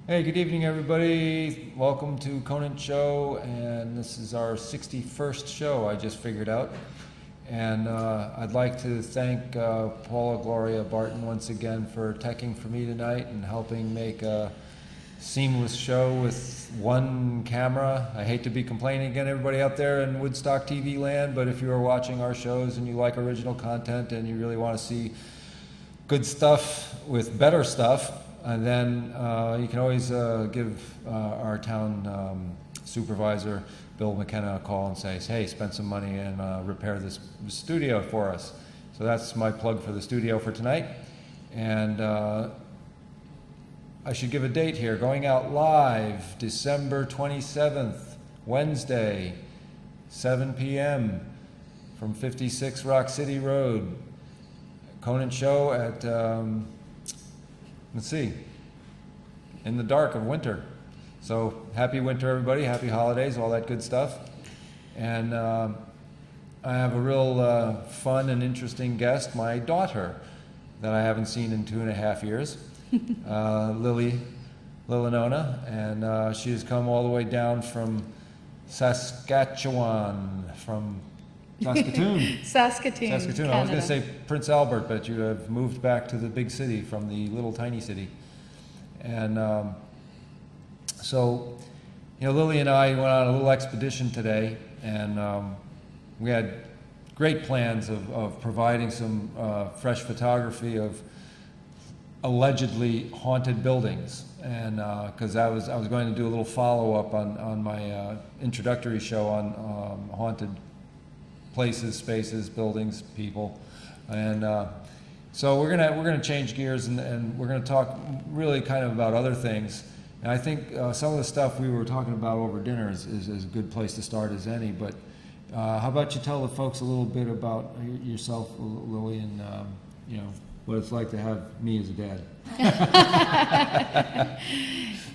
Hey, good evening, everybody. Welcome to Conant Show, and this is our 61st show, I just figured out. And I'd like to thank Paula Gloria Barton once again for teching for me tonight and helping make a seamless show with one camera. I hate to be complaining again, everybody out there in Woodstock TV land, but if you are watching our shows and you like original content and you really want to see good stuff with better stuff, and then you can always give our town supervisor, Bill McKenna, a call and say, hey, spend some money and repair this studio for us. So that's my plug for the studio for tonight. And I should give a date here. Going out live December 27th, Wednesday, 7 p.m. from 56 Rock City Road. Conant Show at... let's see, in the dark of winter. So happy winter, everybody. Happy holidays, all that good stuff. And I have a real fun and interesting guest, my daughter, that I haven't seen in 2.5 years, Lillahnohna. And she has come all the way down from Saskatchewan, from Saskatoon. Saskatoon, I was going to say Prince Albert, but you have moved back to the big city from the little tiny city. And so, you know, Lily and I went on a little expedition today, and we had great plans of providing some fresh photography of allegedly haunted buildings. And because I was going to do a little follow-up on my introductory show on haunted places, spaces, buildings, people, and so we're gonna change gears and we're gonna talk really kind of about other things. And I think some of the stuff we were talking about over dinner is a good place to start as any. But how about you tell the folks a little bit about yourself, Lily, and you know what it's like to have me as a dad.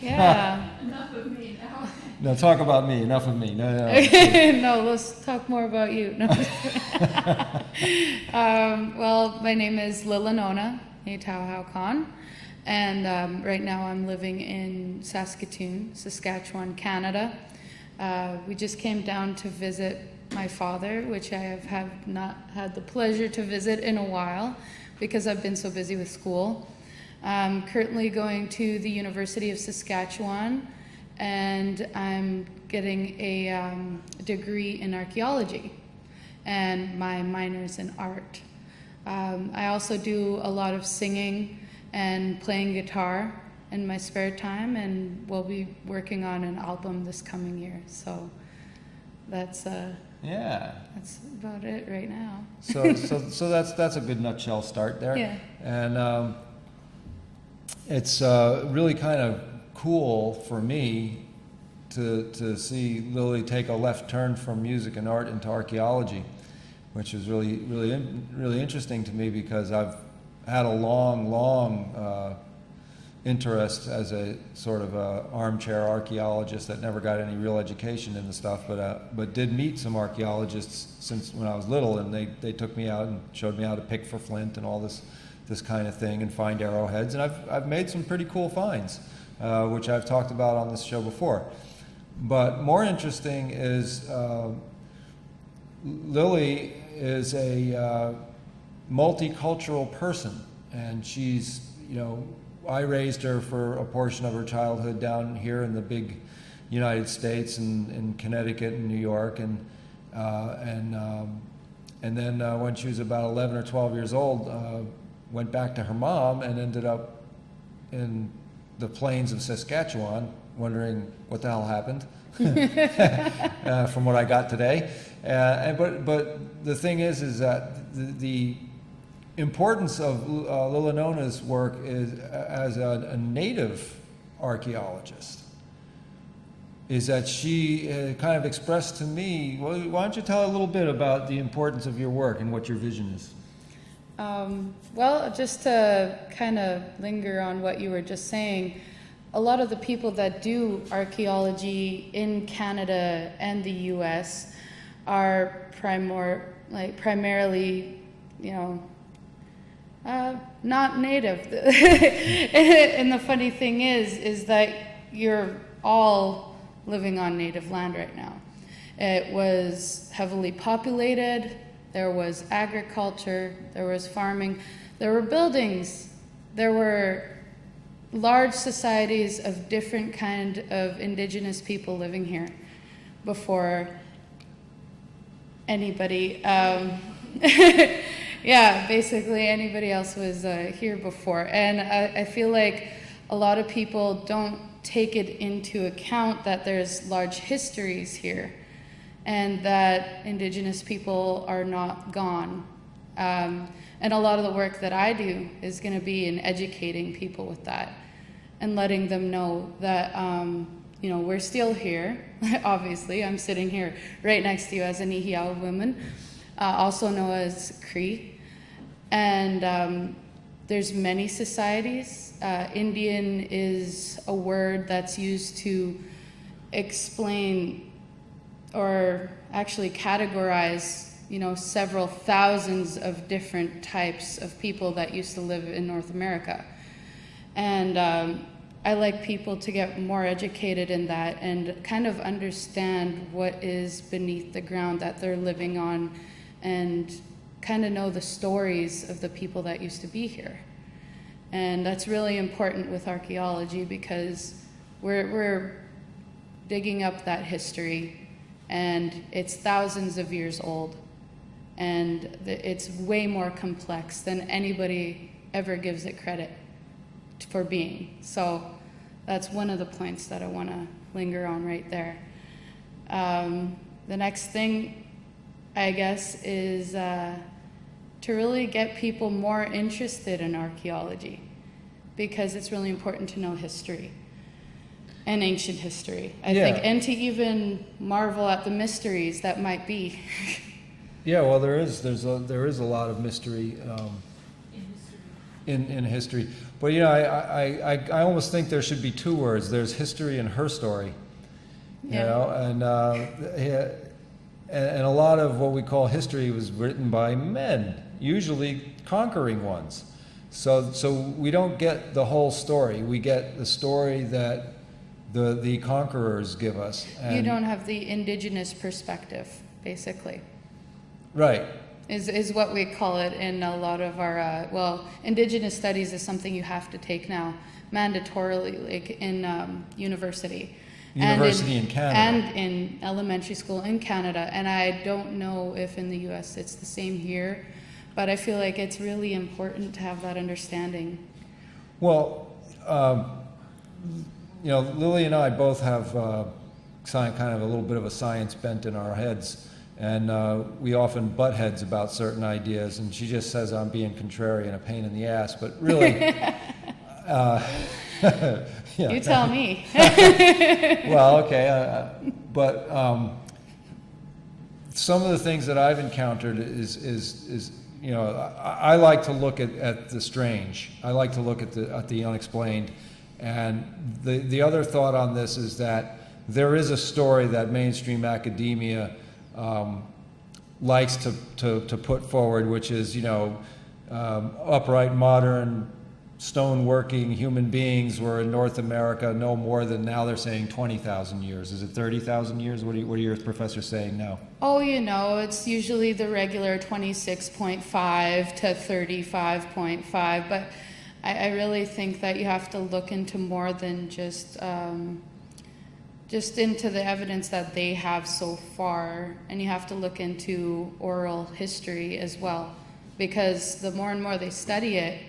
Yeah. Enough of me now. No, talk about me. Enough of me. No. No, let's talk more about you. No. Well, my name is Lillahnohna, and right now I'm living in Saskatoon, Saskatchewan, Canada. We just came down to visit my father, which I have not had the pleasure to visit in a while because I've been so busy with school. I'm currently going to the University of Saskatchewan, and I'm getting a degree in archaeology, and my minor's in art. I also do a lot of singing and playing guitar in my spare time, and we'll be working on an album this coming year. So that's about it right now. So that's a good nutshell start there. Yeah. And it's really kind of cool for me to see Lily take a left turn from music and art into archaeology, which is really interesting to me because I've had a long interest as a sort of a armchair archaeologist that never got any real education in the stuff, but did meet some archaeologists since when I was little, and they took me out and showed me how to pick for flint and all this kind of thing and find arrowheads, and I've made some pretty cool finds, which I've talked about on this show before. But more interesting is Lily is a multicultural person, and she's, you know, I raised her for a portion of her childhood down here in the big United States in Connecticut and New York, and then when she was about 11 or 12 years old, went back to her mom and ended up in the plains of Saskatchewan, wondering what the hell happened from what I got today. But the thing is that the importance of Lillahnohna's work is as a native archaeologist is that she kind of expressed to me, well, why don't you tell a little bit about the importance of your work and what your vision is? Well, just to kind of linger on what you were just saying, a lot of the people that do archaeology in Canada and the US are primarily, you know, Not native. And the funny thing is that you're all living on native land right now. It was heavily populated, there was agriculture, there was farming, there were buildings, there were large societies of different kind of indigenous people living here before anybody, yeah, basically anybody else was here before. And I feel like a lot of people don't take it into account that there's large histories here and that indigenous people are not gone. And a lot of the work that I do is going to be in educating people with that and letting them know that, you know, we're still here. Obviously, I'm sitting here right next to you as a Nihiyawa woman, also known as Cree. And there's many societies. Indian is a word that's used to explain or actually categorize, you know, several thousands of different types of people that used to live in North America. And I like people to get more educated in that and kind of understand what is beneath the ground that they're living on and kind of know the stories of the people that used to be here. And that's really important with archaeology because we're digging up that history, and it's thousands of years old, and it's way more complex than anybody ever gives it credit for being. So that's one of the points that I want to linger on right there. The next thing, I guess, is to really get people more interested in archaeology, because it's really important to know history and ancient history, I think, and to even marvel at the mysteries that might be. Yeah, well, there is a lot of mystery in history. But you know, I almost think there should be two words. There's history and her story. You know, and a lot of what we call history was written by men, usually conquering ones. So we don't get the whole story. We get the story that the conquerors give us. And you don't have the indigenous perspective, basically. Right. Is what we call it in a lot of our, well, indigenous studies is something you have to take now, mandatorily, like in university. University in Canada. And in elementary school in Canada. And I don't know if in the US it's the same here, but I feel like it's really important to have that understanding. Well, you know, Lily and I both have kind of a little bit of a science bent in our heads. And we often butt heads about certain ideas, and she just says I'm being contrary and a pain in the ass, but really... yeah. You tell me. Well, okay, but some of the things that I've encountered is you know, I like to look at the strange. I like to look at the unexplained. And the other thought on this is that there is a story that mainstream academia likes to put forward, which is, you know, upright, modern, stone-working human beings were in North America no more than, now they're saying 20,000 years. Is it 30,000 years? What are your professors saying now? Oh, you know, it's usually the regular 26.5 to 35.5, but I really think that you have to look into more than just into the evidence that they have so far, and you have to look into oral history as well, because the more and more they study it,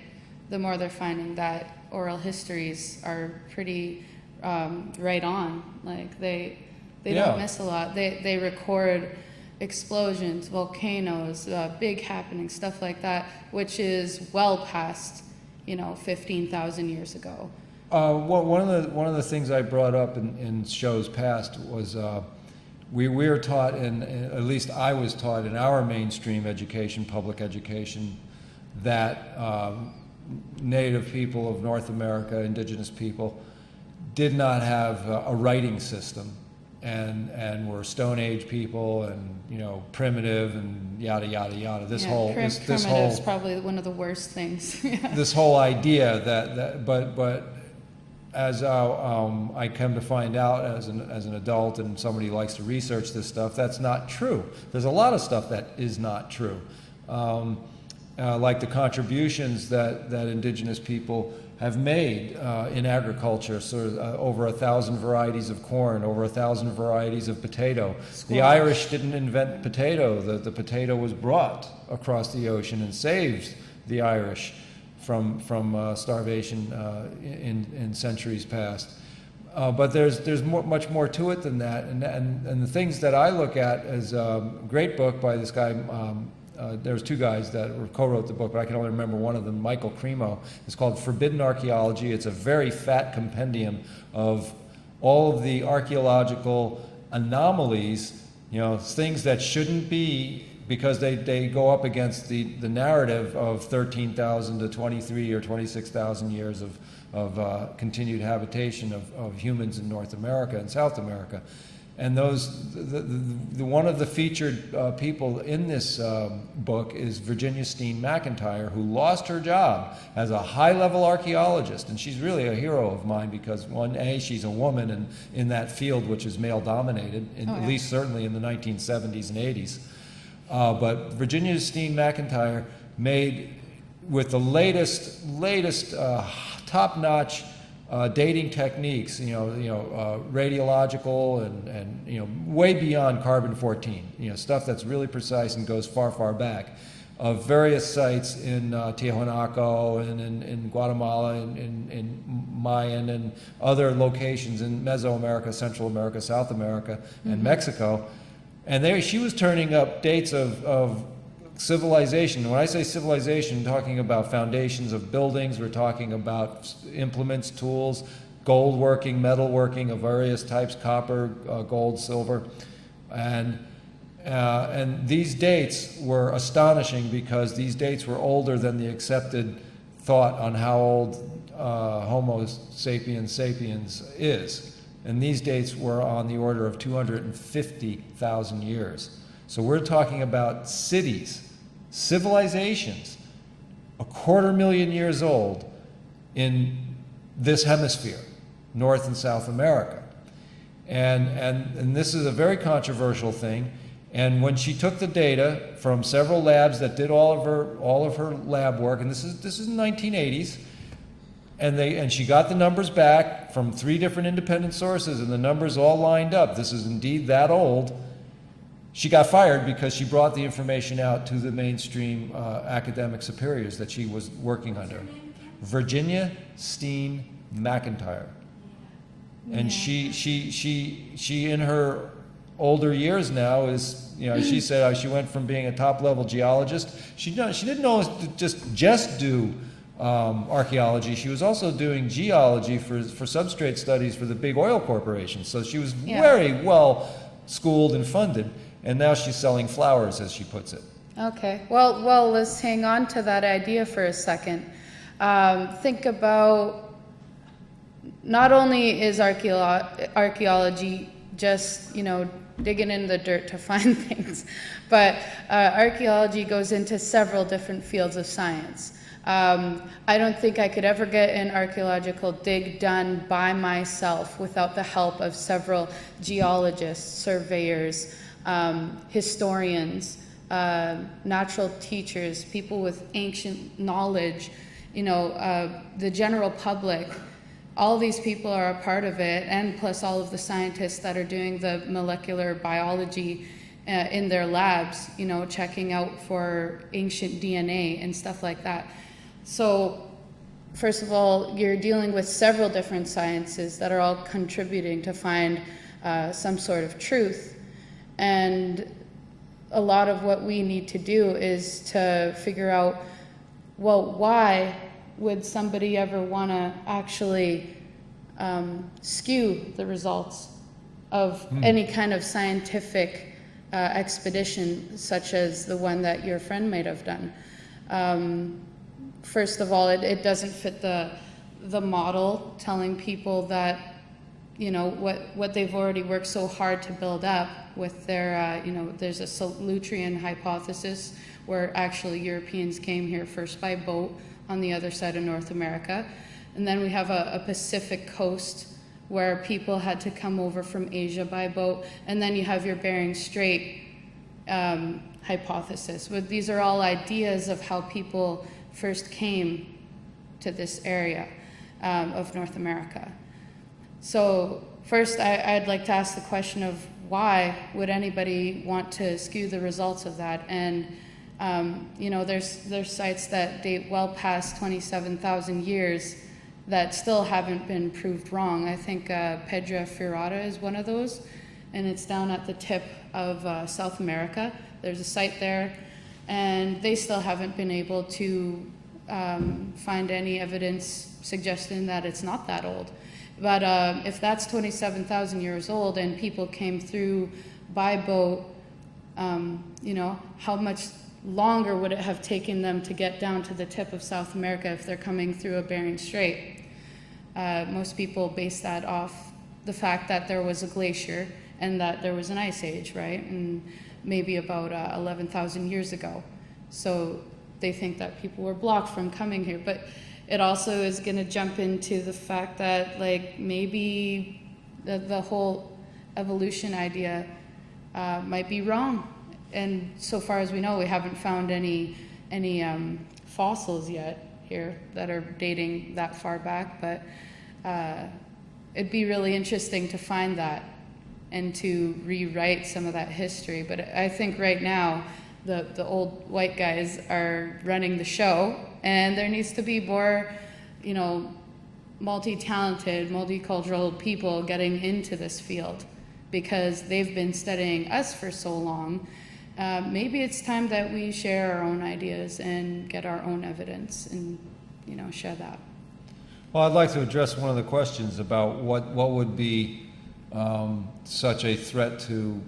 the more they're finding that oral histories are pretty right on. Like they don't miss a lot. They record explosions, volcanoes, big happenings, stuff like that, which is well past, you know, 15,000 years ago. One of the things I brought up in shows past was we were taught, at least I was taught in our mainstream education, public education, that Native people of North America, indigenous people, did not have a writing system. and we're Stone Age people, and you know, primitive, and yada yada yada. This Yeah, whole primitive's whole probably one of the worst things. Yeah. this whole idea but as I come to find out as an adult and somebody who likes to research this stuff, that's not true. There's a lot of stuff that is not true, like the contributions that indigenous people have made in agriculture, sort of over 1,000 varieties of corn, over 1,000 varieties of potato. The Irish didn't invent potato. The potato was brought across the ocean and saved the Irish from starvation in centuries past. But there's much more to it than that, and the things that I look at as a great book by this guy. There was two guys that co-wrote the book, but I can only remember one of them, Michael Cremo. It's called Forbidden Archaeology. It's a very fat compendium of all of the archaeological anomalies, you know, things that shouldn't be, because they go up against the narrative of 13,000 to 23 or 26,000 years of continued habitation of humans in North America and South America. And one of the featured people in this book is Virginia Steen McIntyre, who lost her job as a high-level archaeologist. And she's really a hero of mine because, she's a woman in that field, which is male-dominated, at least certainly in the 1970s and 80s. But Virginia Steen McIntyre made, with the latest top-notch dating techniques, radiological and way beyond carbon-14, stuff that's really precise and goes far, far back, of various sites in Tiahuanaco and in Guatemala and in Mayan and other locations in Mesoamerica, Central America, South America, and Mexico. And she was turning up dates of civilization. When I say civilization, I'm talking about foundations of buildings, we're talking about implements, tools, gold working, metal working of various types, copper, gold, silver. And these dates were astonishing because these dates were older than the accepted thought on how old Homo sapiens sapiens is. And these dates were on the order of 250,000 years. So we're talking about cities, civilizations, 250,000 years old in this hemisphere, North and South America. And this is a very controversial thing. And when she took the data from several labs that did all of her lab work, and this is in the 1980s, and she got the numbers back from 3 different independent sources, and the numbers all lined up. This is indeed that old. She got fired because she brought the information out to the mainstream academic superiors that she was working under. Virginia Steen McIntyre. And she in her older years now is, she said she went from being a top-level geologist. She didn't know just do archaeology. She was also doing geology for substrate studies for the big oil corporations. So she was very well schooled and funded. And now she's selling flowers, as she puts it. Okay. Well, let's hang on to that idea for a second. Think about, not only is archaeology just, digging in the dirt to find things, but archaeology goes into several different fields of science. I don't think I could ever get an archaeological dig done by myself without the help of several geologists, surveyors, historians, natural teachers, people with ancient knowledge, the general public. All these people are a part of it, and plus all of the scientists that are doing the molecular biology in their labs, checking out for ancient DNA and stuff like that. So, first of all, you're dealing with several different sciences that are all contributing to find some sort of truth. And a lot of what we need to do is to figure out, well, why would somebody ever want to actually skew the results of any kind of scientific expedition, such as the one that your friend might have done? First of all, it doesn't fit the model, telling people that, you know, what they've already worked so hard to build up with their, you know, there's a Solutrean hypothesis where actually Europeans came here first by boat on the other side of North America. And then we have a Pacific coast where people had to come over from Asia by boat. And then you have your Bering Strait hypothesis. But these are all ideas of how people first came to this area of North America. So first, I'd like to ask the question of why would anybody want to skew the results of that? And you know, there's sites that date well past 27,000 years that still haven't been proved wrong. I think Pedra Firada is one of those, and it's down at the tip of South America. There's a site there, and they still haven't been able to find any evidence suggesting that it's not that old. But if that's 27,000 years old and people came through by boat, you know, how much longer would it have taken them to get down to the tip of South America if they're coming through a Bering Strait? Most people base that off the fact that there was a glacier and that there was an ice age, right? And maybe about 11,000 years ago. So they think that people were blocked from coming here. But it also is going to jump into the fact that, like, maybe the whole evolution idea might be wrong. And so far as we know, we haven't found any fossils yet here that are dating that far back. But it'd be really interesting to find that and to rewrite some of that history. But I think right now, the old white guys are running the show, and there needs to be more, you know, multi-talented, multicultural people getting into this field because they've been studying us for so long. Maybe it's time that we share our own ideas and get our own evidence and, you know, share that. Well, I'd like to address one of the questions about what would be such a threat to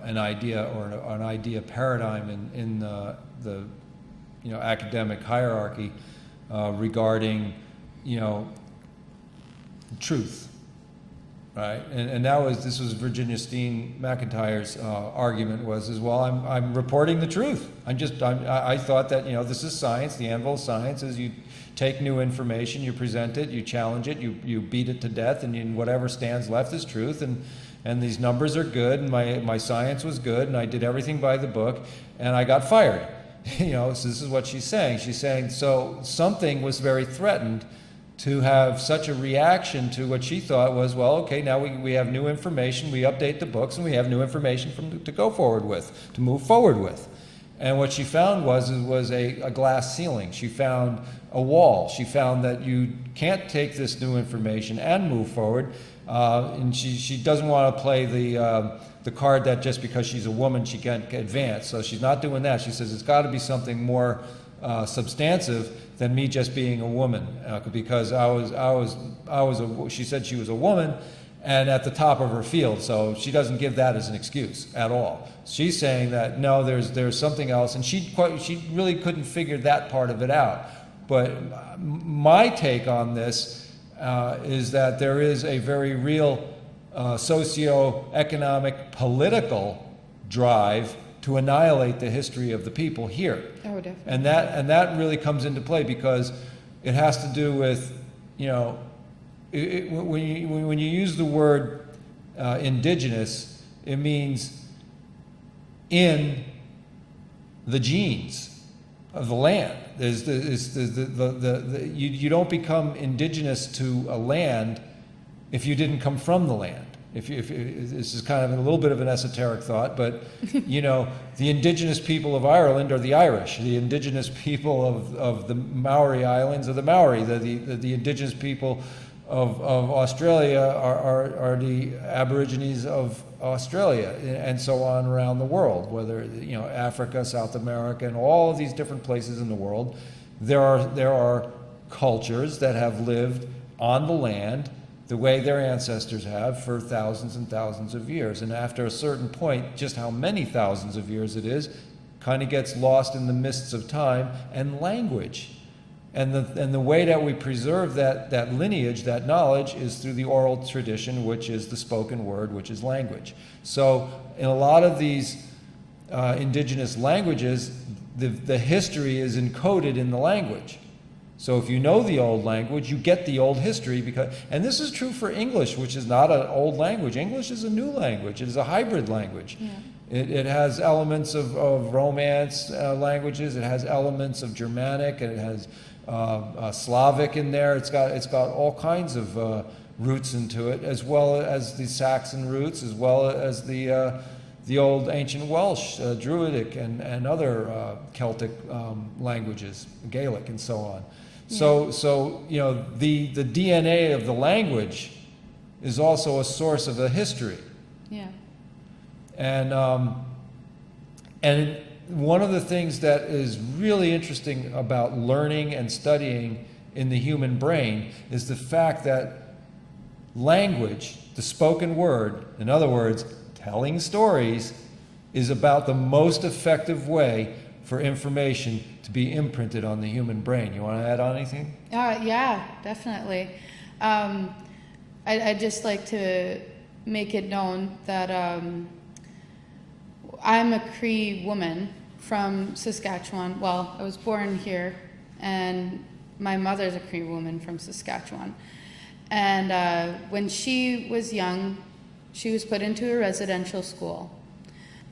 an idea or an idea paradigm in the you know, academic hierarchy regarding, you know, truth, right? And this was Virginia Steen McIntyre's argument was well, I'm reporting the truth. I thought that, you know, this is science. The anvil of science is you take new information, you present it, you challenge it, you beat it to death, and whatever stands left is truth. And these numbers are good, and my science was good, and I did everything by the book, and I got fired. You know, so this is what she's saying. She's saying, so something was very threatened to have such a reaction to what she thought was, well, okay, now we have new information, we update the books, and we have new information to go forward with, to move forward with. And what she found was a glass ceiling. She found a wall. She found that you can't take this new information and move forward. And she doesn't want to play the card that just because she's a woman she can't advance. So she's not doing that. She says it's got to be something more substantive than me just being a woman, because she said she was a woman and at the top of her field. So she doesn't give that as an excuse at all. She's saying that no, there's something else, and she really couldn't figure that part of it out. But my take on this is that there is a very real socio-economic, political drive to annihilate the history of the people here. Oh, definitely. And that really comes into play because it has to do with, you know, when you use the word indigenous, it means in the genes of the land. You don't become indigenous to a land if you didn't come from the land. If this is kind of a little bit of an esoteric thought, but you know, the indigenous people of Ireland are the Irish. The indigenous people of the Maori Islands are the Maori. The indigenous people of Australia are the Aborigines of Australia, and so on around the world. Whether, you know, Africa, South America, and all of these different places in the world, there are cultures that have lived on the land the way their ancestors have for thousands and thousands of years. And after a certain point, just how many thousands of years it is, kind of gets lost in the mists of time and language. And the way that we preserve that lineage, that knowledge, is through the oral tradition, which is the spoken word, which is language. So in a lot of these indigenous languages, the history is encoded in the language. So if you know the old language, you get the old history, and this is true for English, which is not an old language. English is a new language. It is a hybrid language. Yeah. It has elements of Romance languages. It has elements of Germanic, and it has Slavic in there. It's got all kinds of roots into it, as well as the Saxon roots, as well as the old ancient Welsh, Druidic, and other Celtic languages, Gaelic, and so on. Yeah. So you know, the DNA of the language is also a source of the history. Yeah. And one of the things that is really interesting about learning and studying in the human brain is the fact that language, the spoken word, in other words, telling stories, is about the most effective way for information to be imprinted on the human brain. You want to add on anything? Yeah, definitely. I'd just like to make it known that I'm a Cree woman from Saskatchewan. Well, I was born here, and my mother's a Cree woman from Saskatchewan. And when she was young, she was put into a residential school.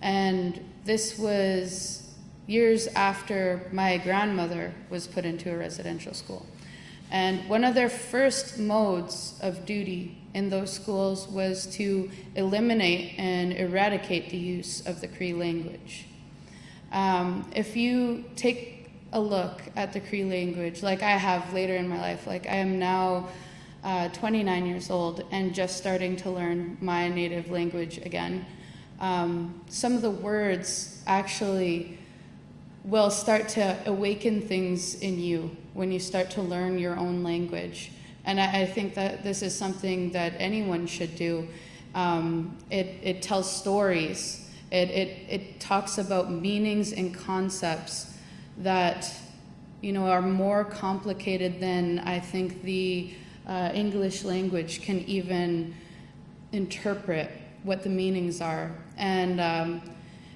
And this was years after my grandmother was put into a residential school. And one of their first modes of duty in those schools was to eliminate and eradicate the use of the Cree language. If you take a look at the Cree language, like I have later in my life, like I am now 29 years old and just starting to learn my native language again, some of the words actually will start to awaken things in you when you start to learn your own language. And I think that this is something that anyone should do. It tells stories. It talks about meanings and concepts that, you know, are more complicated than I think the English language can even interpret what the meanings are. And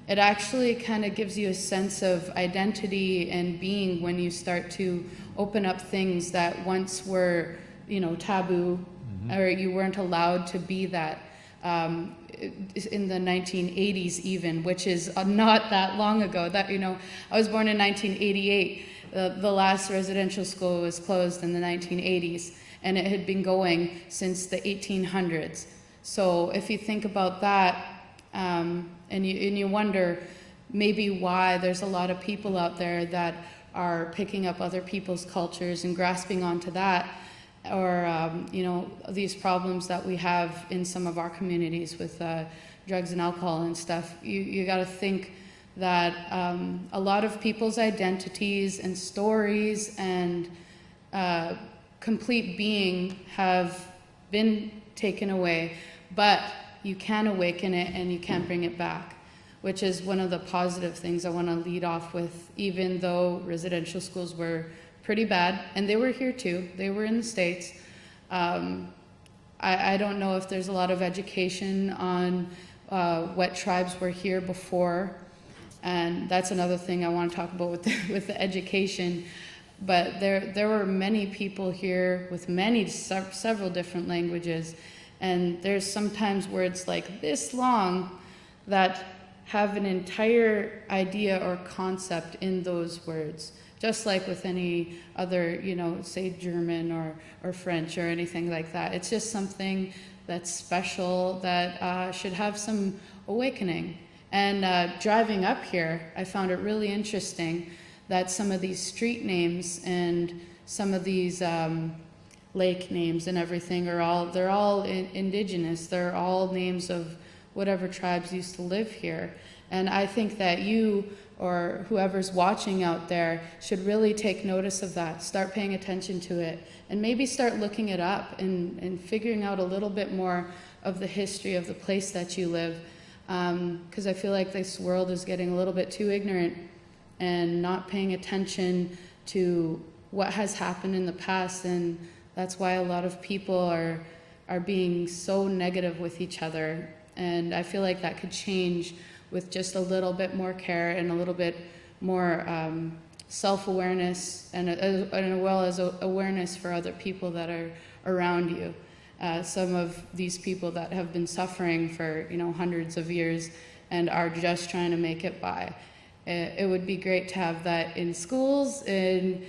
it actually kind of gives you a sense of identity and being when you start to open up things that once were, you know, taboo, or you weren't allowed to be that in the 1980s even, which is not that long ago. That, you know, I was born in 1988. The last residential school was closed in the 1980s, and it had been going since the 1800s. So if you think about that, and you wonder maybe why there's a lot of people out there that are picking up other people's cultures and grasping onto that, or you know, these problems that we have in some of our communities with drugs and alcohol and stuff. You got to think that a lot of people's identities and stories and complete being have been taken away, but you can awaken it and you can bring it back, which is one of the positive things I want to lead off with, even though residential schools were pretty bad, and they were here too, they were in the States. I don't know if there's a lot of education on what tribes were here before, and that's another thing I want to talk about with the education. But there were many people here with several different languages, and there's sometimes words like this long that have an entire idea or concept in those words, just like with any other, you know, say German or French or anything like that. It's just something that's special that should have some awakening. And driving up here, I found it really interesting that some of these street names and some of these lake names and everything they're all indigenous. They're all names of whatever tribes used to live here. And I think that you or whoever's watching out there should really take notice of that, start paying attention to it, and maybe start looking it up and figuring out a little bit more of the history of the place that you live. Because I feel like this world is getting a little bit too ignorant and not paying attention to what has happened in the past, and that's why a lot of people are being so negative with each other. And I feel like that could change with just a little bit more care and a little bit more self-awareness, and as well as awareness for other people that are around you. Some of these people that have been suffering for, you know, hundreds of years and are just trying to make it by. It would be great to have that in schools, and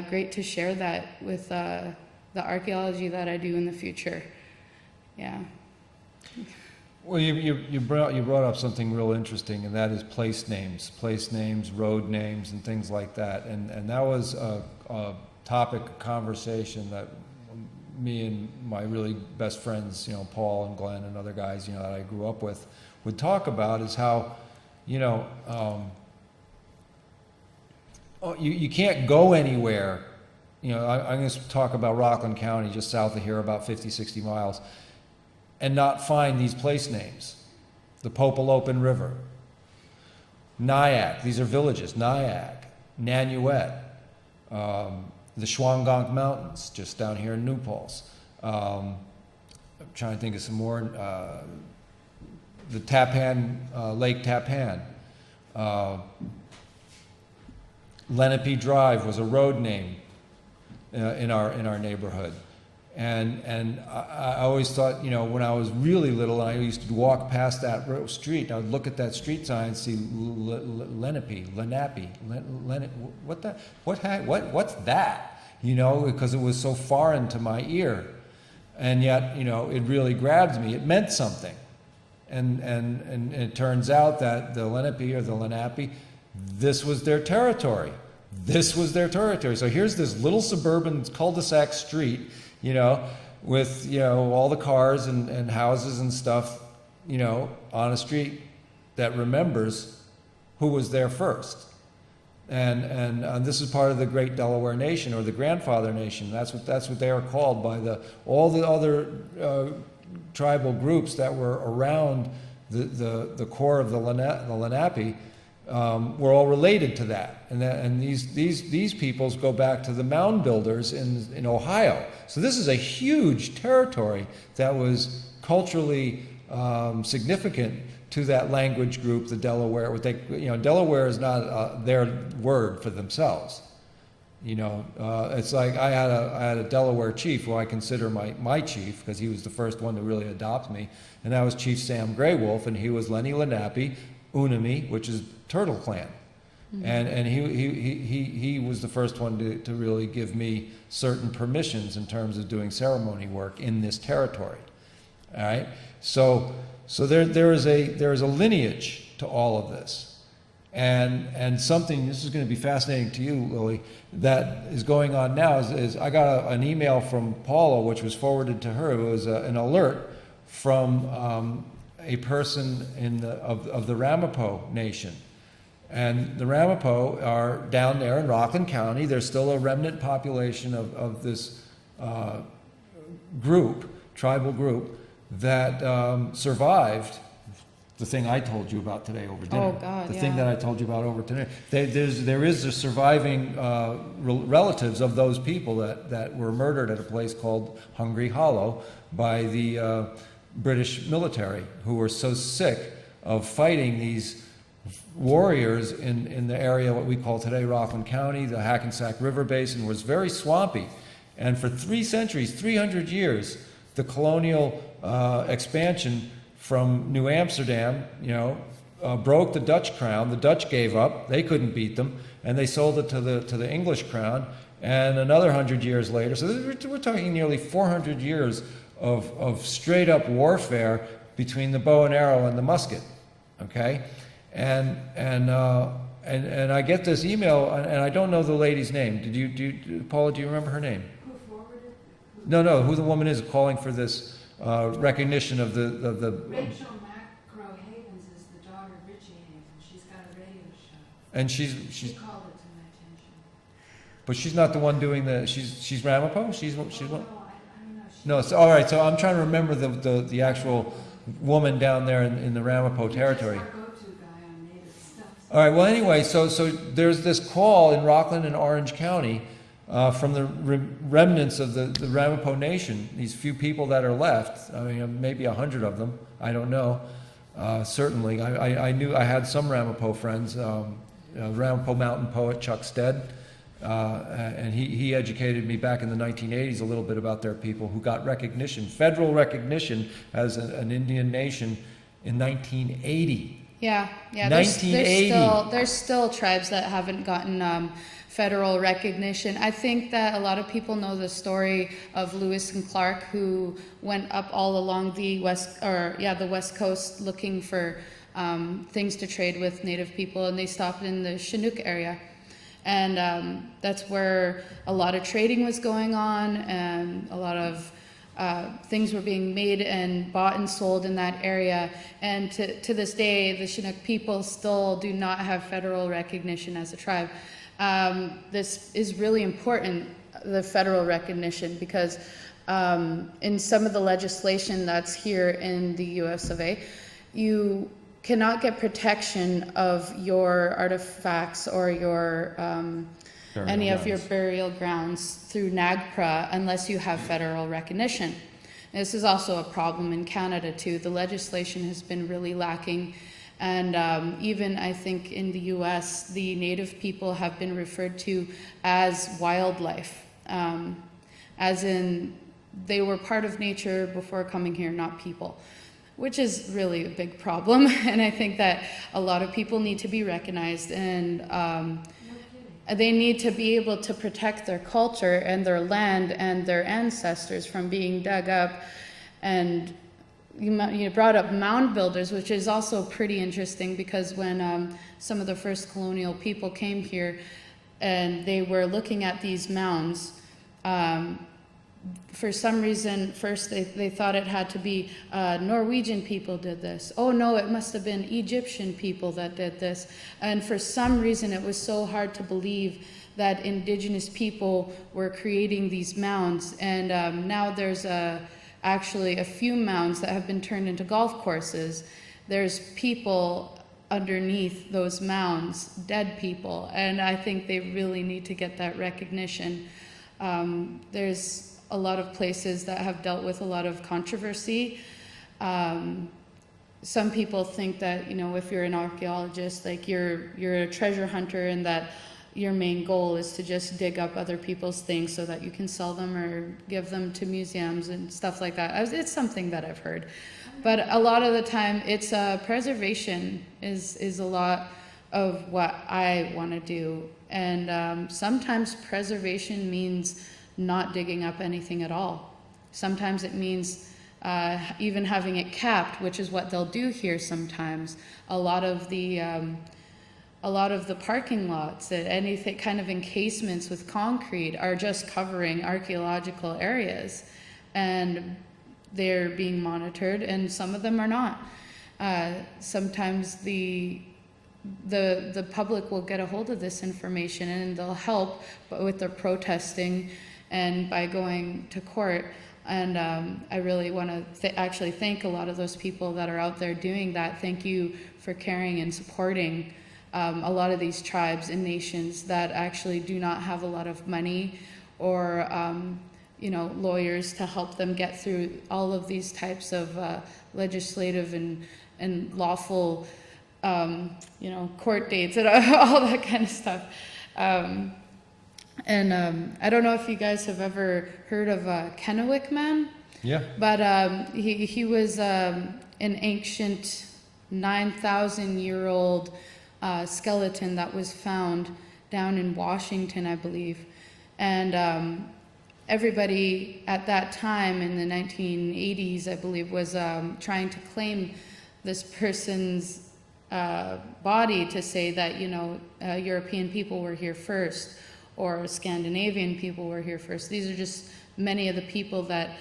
great to share that with the archaeology that I do in the future. Yeah. Well, you brought up something real interesting, and that is place names, road names, and things like that. And that was a topic of conversation that me and my really best friends, you know, Paul and Glenn and other guys, you know, that I grew up with, would talk about, is how, you know, you can't go anywhere. You know, I'm going to talk about Rockland County, just south of here, about 50, 60 miles, and not find these place names. The Popolopan River, Nyack, these are villages, Nyack, Nanuet, the Shwangonk Mountains, just down here in New Paltz. I'm trying to think of some more. The Tappan, Lake Tappan. Lenape Drive was a road name in our neighborhood. And I always thought, you know, when I was really little, I used to walk past that street, I would look at that street sign and see Lenape, what's that? You know, because it was so foreign to my ear. And yet, you know, it really grabbed me. It meant something. And it turns out that the Lenape or the Lenape, this was their territory. This was their territory. So here's this little suburban cul-de-sac street, you know, with, you know, all the cars and houses and stuff, you know, on a street that remembers who was there first. And this is part of the Great Delaware Nation, or the Grandfather Nation. That's what they are called by all the other tribal groups that were around the core of the Lenape. Were all related to that, and these peoples go back to the mound builders in Ohio. So this is a huge territory that was culturally significant to that language group, the Delaware. Delaware is not their word for themselves. You know, it's like I had a Delaware chief who I consider my chief, because he was the first one to really adopt me, and that was Chief Sam Graywolf, and he was Lenni Lenape Unami, which is Turtle Clan. Mm-hmm. And he was the first one to really give me certain permissions in terms of doing ceremony work in this territory. All right? So there is a lineage to all of this. And something, this is going to be fascinating to you, Lily, that is going on now is I got an email from Paula, which was forwarded to her. It was an alert from a person of the Ramapo Nation. And the Ramapo are down there in Rockland County. There's still a remnant population of this tribal group, that survived the thing I told you about today over dinner. Oh, God, the yeah. thing that I told you about over dinner. There is the surviving relatives of those people that were murdered at a place called Hungry Hollow by the British military, who were so sick of fighting these warriors in the area what we call today Rockland County. The Hackensack River Basin was very swampy, and for 3 centuries, 300 years, the colonial expansion from New Amsterdam, you know, broke the Dutch crown. The Dutch gave up; they couldn't beat them, and they sold it to the English crown. And another 100 years later, so we're talking nearly 400 years of straight up warfare between the bow and arrow and the musket. Okay, and I get this email, and I don't know the lady's name. Paula, do you remember her name? Who forwarded? No, who the woman is calling for this recognition of the Rachel Macro Havens is the daughter of Richie Havens. She's got a radio show. and She she's called it to my attention. but she's not the one doing she's Ramapo. She's one. I don't know. No, so, all right. So I'm trying to remember the actual woman down there in the Ramapo territory. She's our go-to guy on native stuff. All right. Well, anyway, so there's this call in Rockland and Orange County from the remnants of the Ramapo Nation, these few people that are left. I mean, maybe 100 of them. I don't know. Certainly, I knew I had some Ramapo friends. Ramapo mountain poet Chuck Stead, and he educated me back in the 1980s a little bit about their people who got recognition, federal recognition as an Indian nation in 1980. Yeah. 1980. There's still tribes that haven't gotten federal recognition. I think that a lot of people know the story of Lewis and Clark, who went up all along the West Coast looking for things to trade with Native people, and they stopped in the Chinook area. And that's where a lot of trading was going on, and a lot of things were being made and bought and sold in that area. And to this day, the Chinook people still do not have federal recognition as a tribe. This is really important, the federal recognition, because in some of the legislation that's here in the US of A, you cannot get protection of your artifacts or your any of your burial grounds through NAGPRA unless you have federal recognition. And this is also a problem in Canada too. The legislation has been really lacking, and even I think in the US, the Native people have been referred to as wildlife, as in they were part of nature before coming here, not people, which is really a big problem. And I think that a lot of people need to be recognized, and they need to be able to protect their culture and their land and their ancestors from being dug up. And you brought up mound builders, which is also pretty interesting, because when some of the first colonial people came here and they were looking at these mounds, for some reason, first they thought it had to be Norwegian people did this. Oh no, it must have been Egyptian people that did this. And for some reason, it was so hard to believe that Indigenous people were creating these mounds. And now there's actually a few mounds that have been turned into golf courses. There's people underneath those mounds, dead people, and I think they really need to get that recognition. There's a lot of places that have dealt with a lot of controversy. Some people think that, if you're an archaeologist, like you're a treasure hunter, and that your main goal is to just dig up other people's things so that you can sell them or give them to museums and stuff like that. It's something that I've heard. But a lot of the time, it's preservation is a lot of what I want to do. And sometimes preservation means not digging up anything at all. Sometimes it means even having it capped, which is what they'll do here sometimes. A lot of the parking lots, any kind of encasements with concrete, are just covering archaeological areas, and they're being monitored, and some of them are not. Sometimes the public will get a hold of this information, and they'll help with their protesting and by going to court. And I really want to actually thank a lot of those people that are out there doing that. Thank you for caring and supporting a lot of these tribes and nations that actually do not have a lot of money or lawyers to help them get through all of these types of legislative and lawful court dates and all that kind of stuff. I don't know if you guys have ever heard of Kennewick Man. Yeah. But he was an ancient 9,000-year-old skeleton that was found down in Washington, I believe. And everybody at that time in the 1980s, I believe, was trying to claim this person's body to say that, European people were here first, or Scandinavian people were here first. These are just many of the people that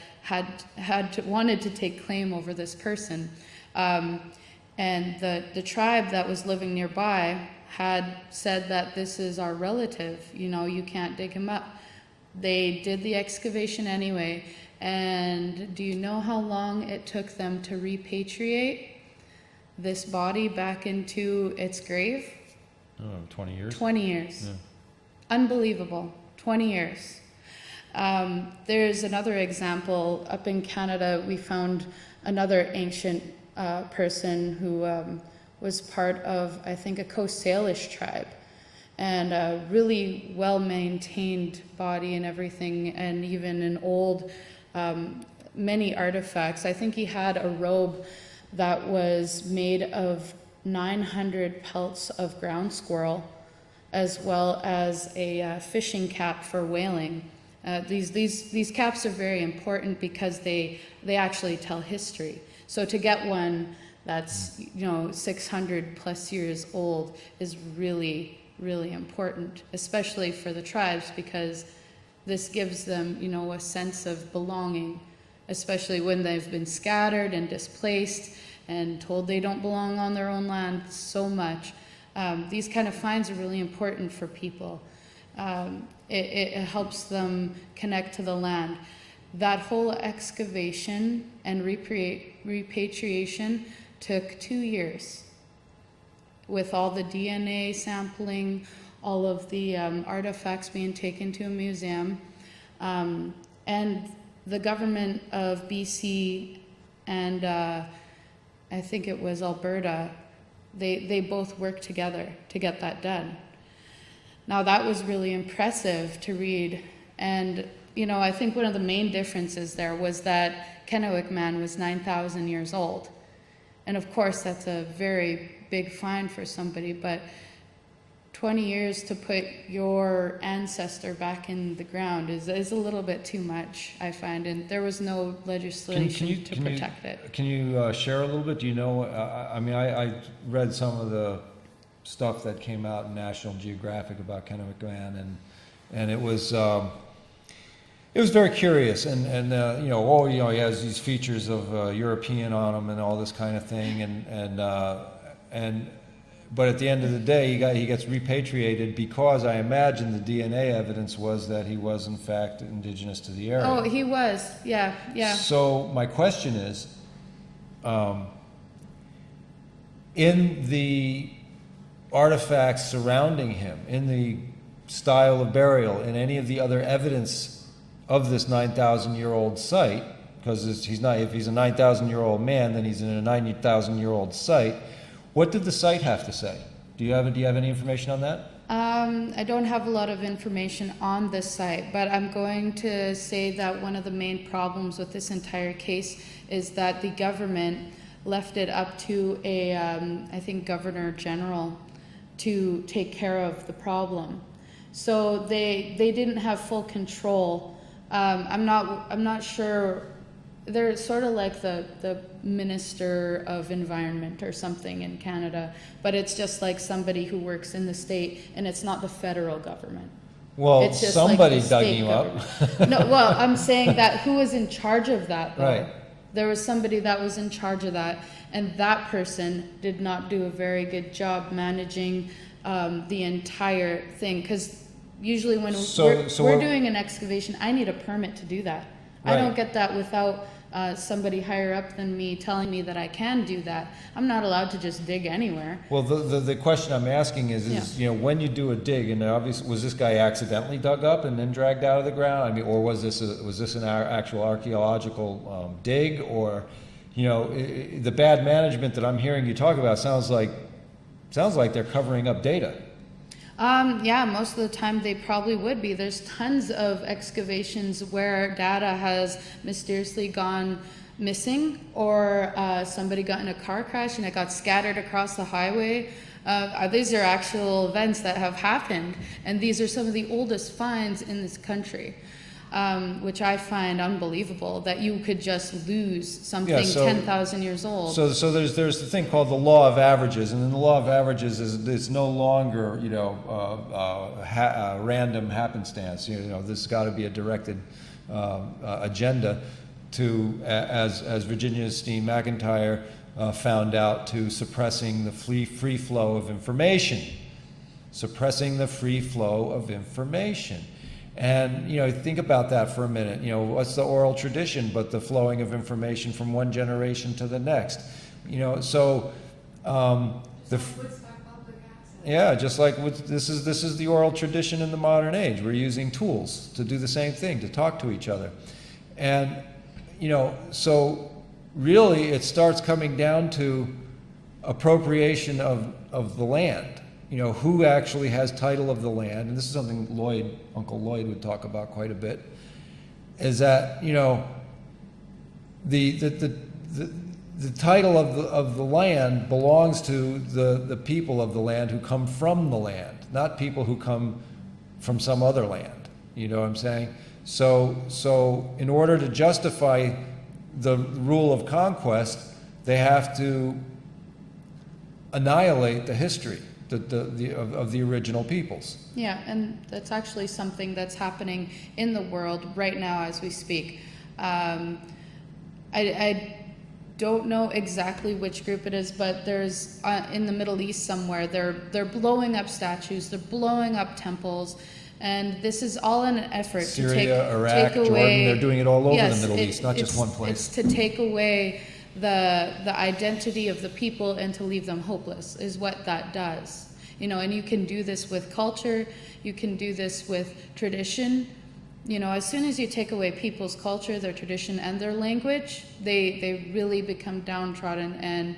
wanted to take claim over this person. And the tribe that was living nearby had said that this is our relative, you can't dig him up. They did the excavation anyway, and do you know how long it took them to repatriate this body back into its grave? 20 years. 20 years. Yeah. Unbelievable. 20 years. There's another example. Up in Canada, we found another ancient person who was part of, I think, a Coast Salish tribe, and a really well-maintained body and everything, and even an old, many artifacts. I think he had a robe that was made of 900 pelts of ground squirrel, as well as a fishing cap for whaling. These caps are very important because they actually tell history. So to get one that's 600 plus years old is really, really important, especially for the tribes, because this gives them a sense of belonging, especially when they've been scattered and displaced and told they don't belong on their own land so much. These kind of finds are really important for people. It helps them connect to the land. That whole excavation and repatriation took 2 years, with all the DNA sampling, all of the artifacts being taken to a museum. And the government of BC and I think it was Alberta, they both worked together to get that done. Now that was really impressive to read, and I think one of the main differences there was that Kennewick man was 9,000 years old. And of course that's a very big find for somebody, but 20 years to put your ancestor back in the ground is a little bit too much, I find, and there was no legislation to protect it. Can you share a little bit? Do you know, I read some of the stuff that came out in National Geographic about Kennewick man, and it was very curious, and he has these features of European on him and all this kind of thing, but at the end of the day, he gets repatriated because I imagine the DNA evidence was that he was in fact indigenous to the area. Oh, he was, yeah. So my question is, in the artifacts surrounding him, in the style of burial, in any of the other evidence of this 9,000-year-old site, because if he's a 9,000-year-old man, then he's in a 90,000-year-old site. What did the site have to say? Do you have any information on that? I don't have a lot of information on this site, but I'm going to say that one of the main problems with this entire case is that the government left it up to I think Governor General to take care of the problem. So they didn't have full control. I'm not sure. They're sort of like the Minister of Environment or something in Canada, but it's just like somebody who works in the state, and it's not the federal government. Well, It's just somebody like the dug state you government. up. No, well, I'm saying that who was in charge of that, though? Right. There was somebody that was in charge of that, and that person did not do a very good job managing the entire thing, because usually when we're doing an excavation, I need a permit to do that. Right. I don't get that without somebody higher up than me telling me that I can do that. I'm not allowed to just dig anywhere. Well, the question I'm asking is when you do a dig, and obviously, was this guy accidentally dug up and then dragged out of the ground? or was this an actual archaeological dig? Or, the bad management that I'm hearing you talk about sounds like they're covering up data. Yeah, most of the time they probably would be. There's tons of excavations where data has mysteriously gone missing, or somebody got in a car crash and it got scattered across the highway. These are actual events that have happened, and these are some of the oldest finds in this country, which I find unbelievable, that you could just lose something 10,000 years old. So there's the thing called the law of averages, and then the law of averages is it's no longer random happenstance. This has got to be a directed agenda to, as Virginia Steen McIntyre found out, to suppressing the free flow of information. Suppressing the free flow of information. And, think about that for a minute. What's the oral tradition but the flowing of information from one generation to the next? Woodstock public access. Yeah, just like this is the oral tradition in the modern age. We're using tools to do the same thing, to talk to each other. And, so really it starts coming down to appropriation of the land. Who actually has title of the land, and this is something Uncle Lloyd would talk about quite a bit, is that, the title of the land belongs to the people of the land who come from the land, not people who come from some other land. You know what I'm saying? So in order to justify the rule of conquest, they have to annihilate the history of the original peoples. Yeah, and that's actually something that's happening in the world right now as we speak. I don't know exactly which group it is, but there's in the Middle East somewhere, they're blowing up statues, they're blowing up temples, and this is all in an effort Syria, to take Iraq, away, Jordan, they're doing it all over yes, the Middle East, not just one place. It's to take away the identity of the people and to leave them hopeless is what that does. And you can do this with culture, you can do this with tradition. As soon as you take away people's culture, their tradition, and their language, they really become downtrodden and,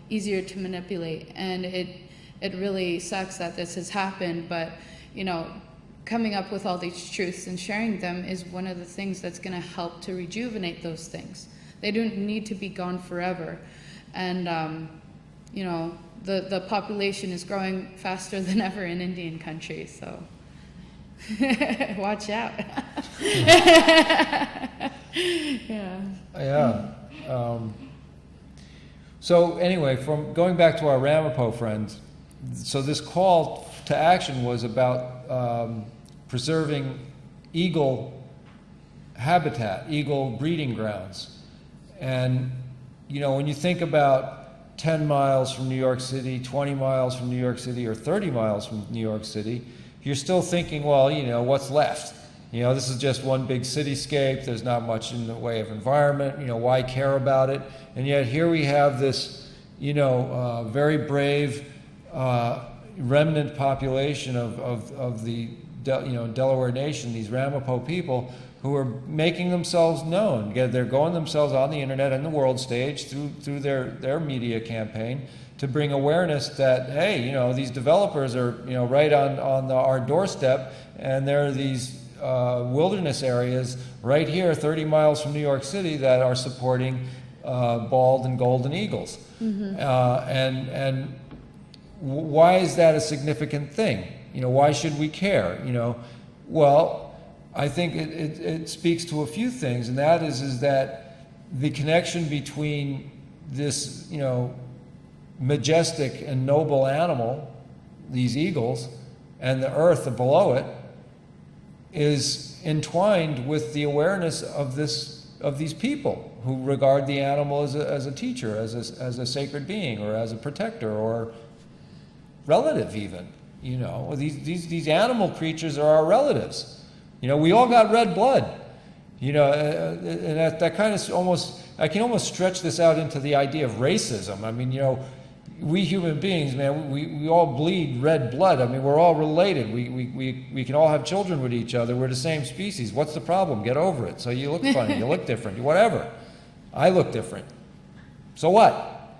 easier to manipulate. And it really sucks that this has happened, but, coming up with all these truths and sharing them is one of the things that's going to help to rejuvenate those things. They don't need to be gone forever. And, the population is growing faster than ever in Indian country, so watch out. Yeah. Yeah. So anyway, from going back to our Ramapo friends, so this call to action was about preserving eagle habitat, eagle breeding grounds. And, when you think about 10 miles from New York City, 20 miles from New York City, or 30 miles from New York City, you're still thinking, well, what's left? This is just one big cityscape. There's not much in the way of environment. Why care about it? And yet here we have this, very brave remnant population of the Delaware Nation, these Ramapo people, who are making themselves known. They're going themselves on the internet and the world stage through their media campaign to bring awareness that, hey, these developers are, right on our doorstep, and there are these wilderness areas right here, 30 miles from New York City, that are supporting bald and golden eagles. Mm-hmm. And why is that a significant thing? Why should we care? Well, I think it speaks to a few things, and that is that the connection between this, majestic and noble animal, these eagles, and the earth below it, is entwined with the awareness of these people who regard the animal as a teacher, as a sacred being, or as a protector, or relative even. These animal creatures are our relatives. We all got red blood, and that kind of almost, I can almost stretch this out into the idea of racism. I mean, we human beings, man, we all bleed red blood. I mean, we're all related. We can all have children with each other. We're the same species. What's the problem? Get over it. So you look funny, you look different, whatever. I look different. So what?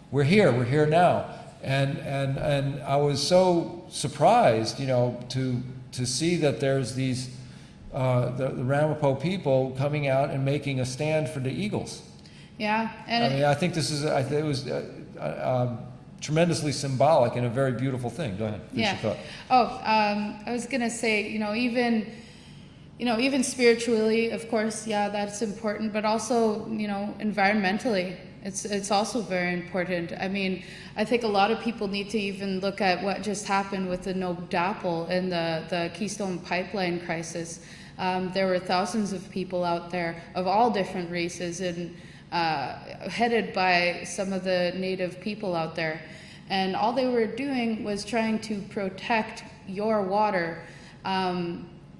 We're here now. And I was so surprised, to see that there's these the Ramapo people coming out and making a stand for the eagles. Yeah, and I think it was tremendously symbolic and a very beautiful thing. Go ahead. Yeah. I was gonna say, even spiritually, of course, yeah, that's important, but also, environmentally, it's also very important. I mean, I think a lot of people need to even look at what just happened with the No DAPL and the Keystone Pipeline crisis. There were thousands of people out there of all different races and headed by some of the native people out there. And all they were doing was trying to protect your water,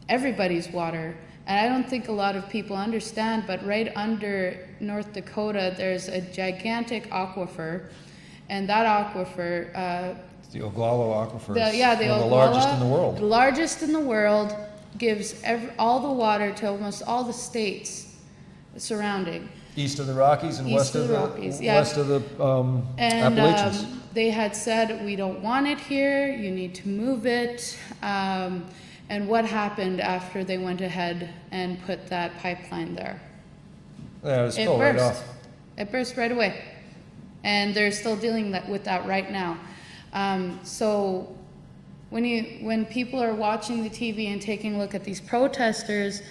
everybody's water. And I don't think a lot of people understand, but right under North Dakota, there's a gigantic aquifer. And that aquifer The Oglala Aquifer is the one of the largest in the The world. largest in the world, gives all the water to almost all the states surrounding. East of the Rockies and East west of of the the Rockies, yeah. west of the And Appalachians. they had said, we don't want it here, you need to move it. And what happened after they went ahead and put that pipeline there? Yeah, it It spilled right burst. off. It burst right away. And they're still dealing with that right now. So when people are watching the TV and taking a look at these protesters,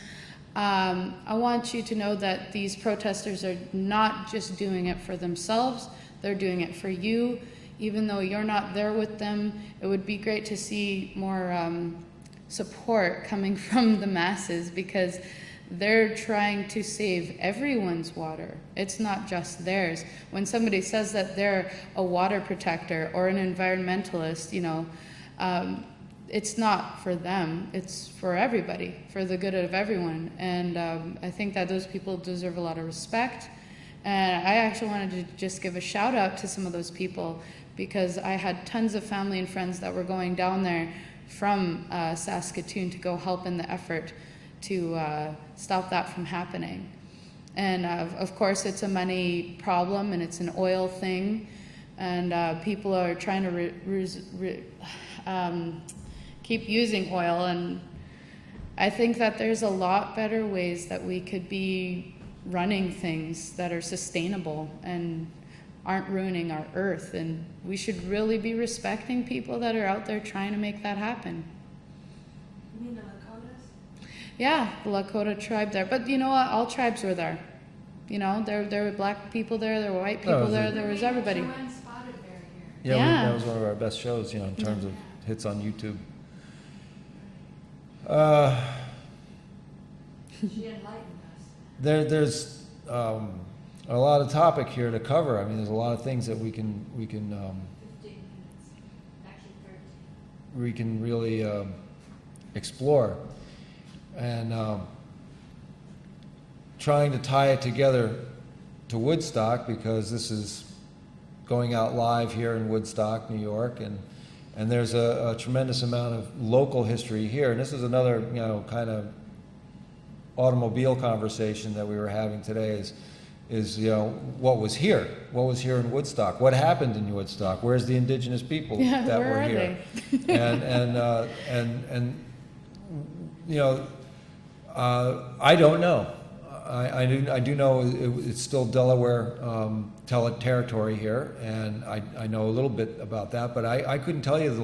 I want you to know that these protesters are not just doing it for themselves, they're doing it for you. Even though you're not there with them, it would be great to see more support coming from the masses, because they're trying to save everyone's water. It's not just theirs. When somebody says that they're a water protector or an environmentalist, you know, it's not for them, it's for everybody, for the good of everyone. And I think that those people deserve a lot of respect. And I actually wanted to just give a shout out to some of those people, because I had tons of family and friends that were going down there from Saskatoon to go help in the effort to stop that from happening. And of course it's a money problem, and it's an oil thing, and people are trying to keep using oil. And I think that there's a lot better ways that we could be running things that are sustainable and aren't ruining our earth, and we should really be respecting people that are out there trying to make that happen. You mean the Lakotas? Yeah, the Lakota tribe there, but you know what, all tribes were there. You know, there were black people there, there were white people there was everybody. Joanne Spotted Bear here. Yeah, Yeah. that was one of our best shows, you know, in terms of hits on YouTube. She enlightened us. There's a lot of topic here to cover. I mean, there's a lot of things that we can 15 minutes, actually 13. we can really explore, and trying to tie it together to Woodstock, because this is going out live here in Woodstock, New York, and there's a tremendous amount of local history here. And this is another, you know, kind of automobile conversation that we were having today, is you know, what was here in Woodstock, what happened in Woodstock, where's the indigenous people Yeah, that where were are here, they? and you know, I don't know. I do know it's still Delaware territory here, and I know a little bit about that, but I couldn't tell you the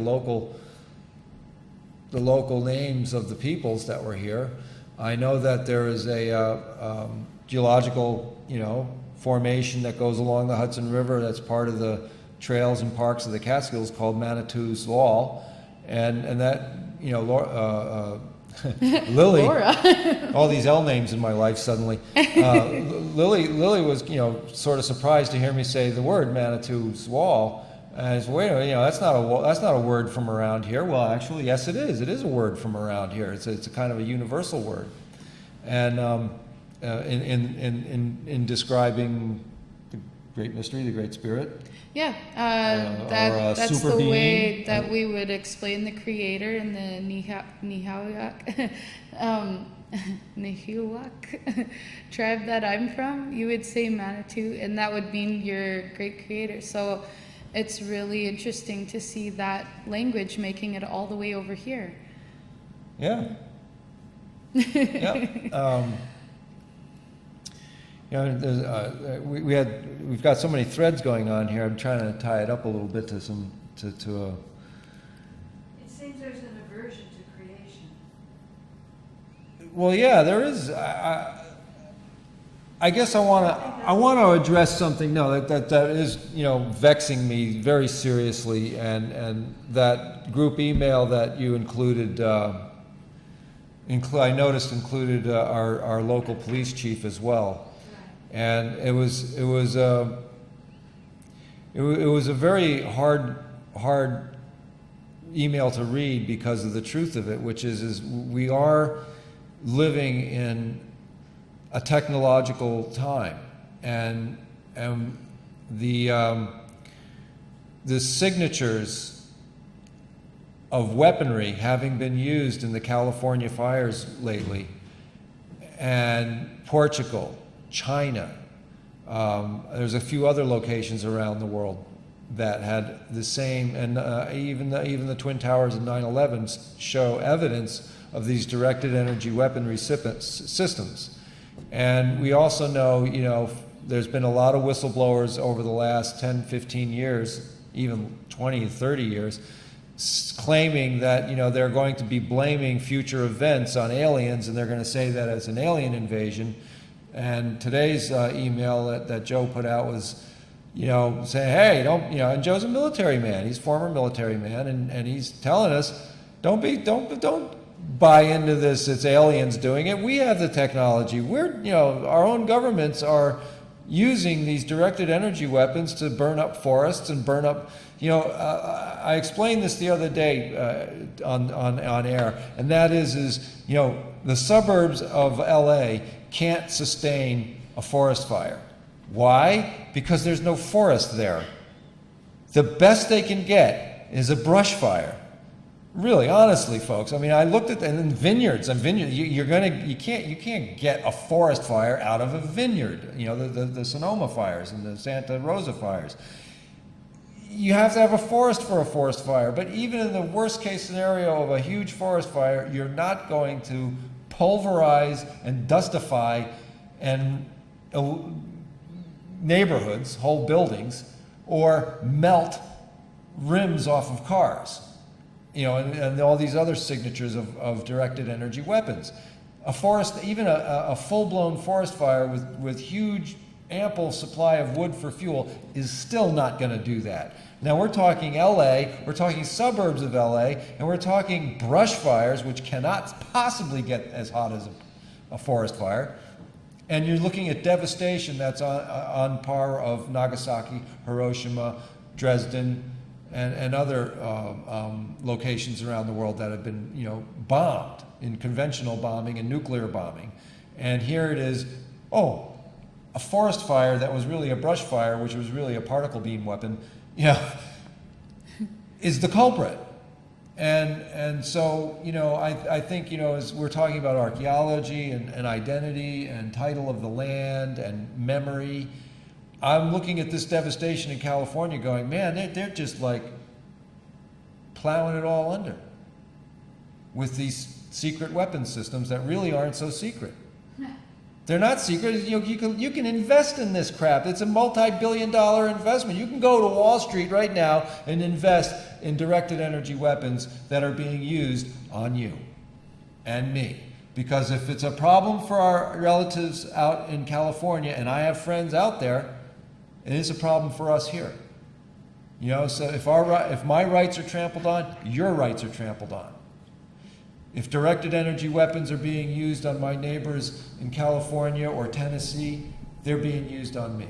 local names of the peoples that were here. I know that there is a geological, you know, formation that goes along the Hudson River that's part of the trails and parks of the Catskills called Manitou's Law, and that, you know, Lily, Laura. all these L names in my life suddenly. Lily was, you know, sort of surprised to hear me say the word Manitou's Wall. And I said, wait a minute, you know, that's not a word from around here. Well, actually, yes, it is. It is a word from around here. It's a kind of a universal word, and in describing the great mystery, the great spirit. Yeah, or a that's super the way being. that we would explain the creator in the Nihawiak, Nihiwak tribe that I'm from. You would say Manitou, and that would mean your great creator. So it's really interesting to see that language making it all the way over here. Yeah. Yeah. You know, we've got so many threads going on here. I'm trying to tie it up a little bit to some to a. It seems there's an aversion to creation. Well, yeah, there is. I guess I want to address something. No, that is, you know, vexing me very seriously, and that group email that you included. I noticed included our local police chief as well. And it was a very hard email to read because of the truth of it, which is we are living in a technological time, and the signatures of weaponry having been used in the California fires lately, and Portugal, China. There's a few other locations around the world that had the same, and even the Twin Towers and 9/11 show evidence of these directed energy weaponry systems. And we also know, you know, there's been a lot of whistleblowers over the last 10, 15 years, even 20, 30 years, claiming that, you know, they're going to be blaming future events on aliens, and they're going to say that as an alien invasion. And today's email that Joe put out was, you know, saying, hey, don't, you know, and Joe's a military man. He's a former military man, and he's telling us, don't buy into this, it's aliens doing it. We have the technology. We're, you know, our own governments are using these directed energy weapons to burn up forests and burn up, you know, I explained this the other day on air, and that is, you know, the suburbs of LA can't sustain a forest fire. Why? Because there's no forest there. The best they can get is a brush fire. Really, honestly, folks. I mean, I looked at and vineyards. And vineyards, you can't get a forest fire out of a vineyard. You know, the Sonoma fires and the Santa Rosa fires. You have to have a forest for a forest fire. But even in the worst case scenario of a huge forest fire, you're not going to pulverize and dustify and neighborhoods, whole buildings, or melt rims off of cars. You know, and all these other signatures of directed energy weapons. A forest, even a full-blown forest fire with huge, ample supply of wood for fuel is still not going to do that. Now we're talking LA, we're talking suburbs of LA, and we're talking brush fires, which cannot possibly get as hot as a forest fire. And you're looking at devastation that's on par of Nagasaki, Hiroshima, Dresden, and other locations around the world that have been, you know, bombed in conventional bombing and nuclear bombing. And here it is, oh, a forest fire that was really a brush fire, which was really a particle beam weapon, you know, is the culprit. And so, you know, I think, you know, as we're talking about archaeology and identity and title of the land and memory, I'm looking at this devastation in California going, man, they're just like plowing it all under with these secret weapons systems that really aren't so secret. They're not secret. You can invest in this crap. It's a multi-billion-dollar investment. You can go to Wall Street right now and invest in directed energy weapons that are being used on you and me. Because if it's a problem for our relatives out in California, and I have friends out there, it is a problem for us here. You know, so if my rights are trampled on, your rights are trampled on. If directed energy weapons are being used on my neighbors in California or Tennessee, they're being used on me.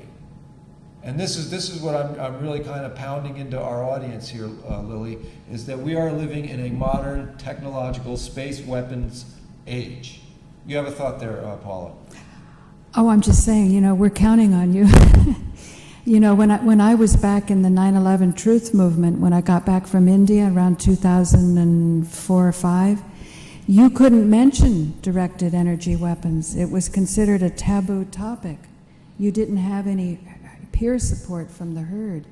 And this is what I'm really kind of pounding into our audience here, Lily, is that we are living in a modern technological space weapons age. You have a thought there, Paula? Oh, I'm just saying, you know, we're counting on you. You know, when I was back in the 9/11 Truth Movement, when I got back from India around 2004 or 5, you couldn't mention directed energy weapons. It was considered a taboo topic. You didn't have any peer support from the herd.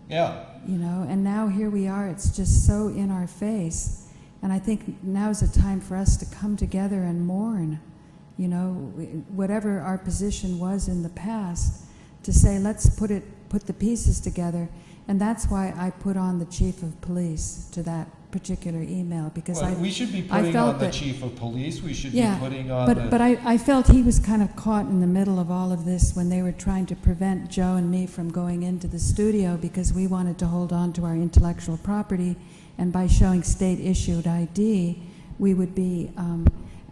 Yeah. You know, and now here we are, it's just so in our face. And I think now's a time for us to come together and mourn, you know, whatever our position was in the past, to say, let's put the pieces together. And that's why I put on the chief of police to that particular email, because we should be putting on the chief of police. We should be putting on but I felt he was kind of caught in the middle of all of this when they were trying to prevent Joe and me from going into the studio because we wanted to hold on to our intellectual property, and by showing state-issued ID, we would be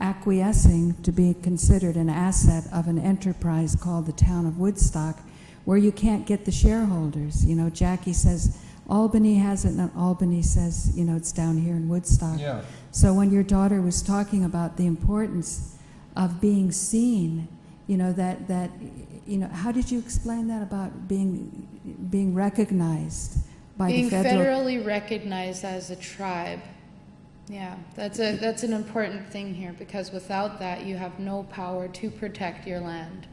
acquiescing to be considered an asset of an enterprise called the town of Woodstock, where you can't get the shareholders. You know, Jackie says Albany has it, and Albany says, you know, it's down here in Woodstock. Yeah. So when your daughter was talking about the importance of being seen, you know, that you know, how did you explain that about being recognized? by Being the federal... federally recognized as a tribe. Yeah, that's an important thing here, because without that, you have no power to protect your land.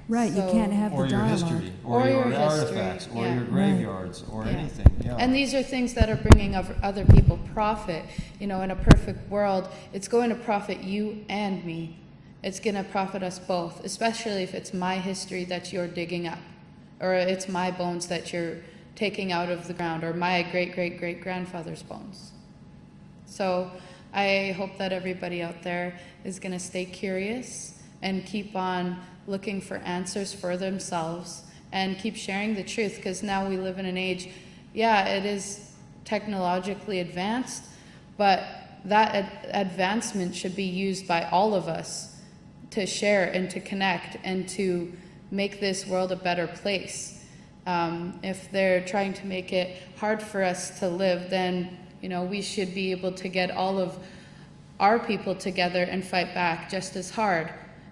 Right, you So- can't have Or the your dialogue. history, Or or your your history, artifacts, or yeah. your graveyards, or Yeah. anything, yeah. And these are things that are bringing other people profit. You know, in a perfect world, it's going to profit you and me. It's going to profit us both, especially if it's my history that you're digging up, or it's my bones that you're taking out of the ground, or my great-great-great-grandfather's bones. So I hope that everybody out there is going to stay curious and keep on looking for answers for themselves and keep sharing the truth, because now we live in an age, yeah, it is technologically advanced, but that advancement should be used by all of us to share and to connect and to make this world a better place. If they're trying to make it hard for us to live, then we should be able to get all of our people together and fight back just as hard.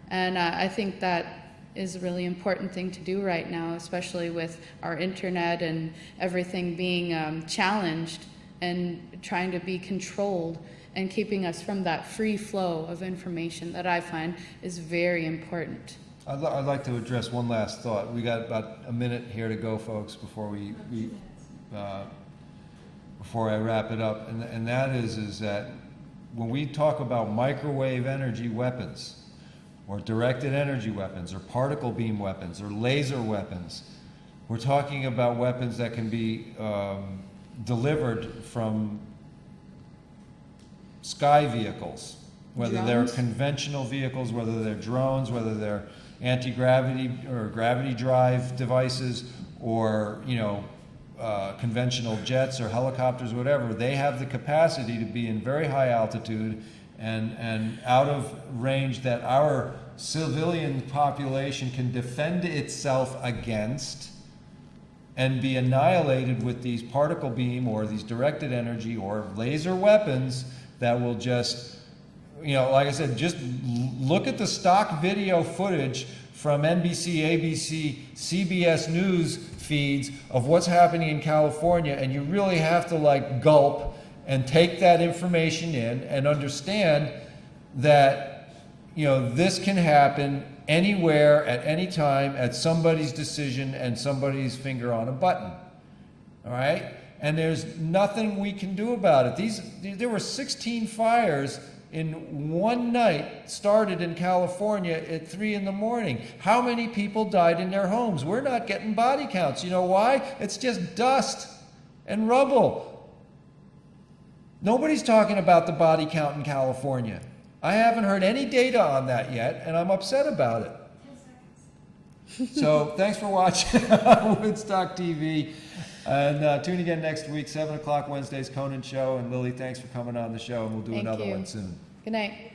And I think that is a really important thing to do right now, especially with our internet and everything being challenged and trying to be controlled, and keeping us from that free flow of information that I find is very important. I'd like to address one last thought. We got about a minute here to go, folks, before before I wrap it up, and that is that when we talk about microwave energy weapons, or directed energy weapons, or particle beam weapons, or laser weapons, we're talking about weapons that can be delivered from sky vehicles, whether they're Drones? conventional vehicles, whether they're drones, whether they're anti-gravity or gravity drive devices, or conventional jets or helicopters, whatever. They have the capacity to be in very high altitude and out of range that our civilian population can defend itself against, and be annihilated with these particle beam or these directed energy or laser weapons that will just, like I said, just look at the stock video footage from NBC, ABC, CBS News feeds of what's happening in California, and you really have to gulp and take that information in and understand that this can happen anywhere at any time at somebody's decision and somebody's finger on a button. All right? And there's nothing we can do about it. There were 16 fires in one night started in California at 3 in the morning. How many people died in their homes? We're not getting body counts. You know why? It's just dust and rubble. Nobody's talking about the body count in California. I haven't heard any data on that yet, and I'm upset about it. 10 seconds. So thanks for watching Woodstock TV. And tune again next week, 7 o'clock Wednesday's Conant Show. And Lily, thanks for coming on the show, and we'll do Thank another you. one soon. Good night.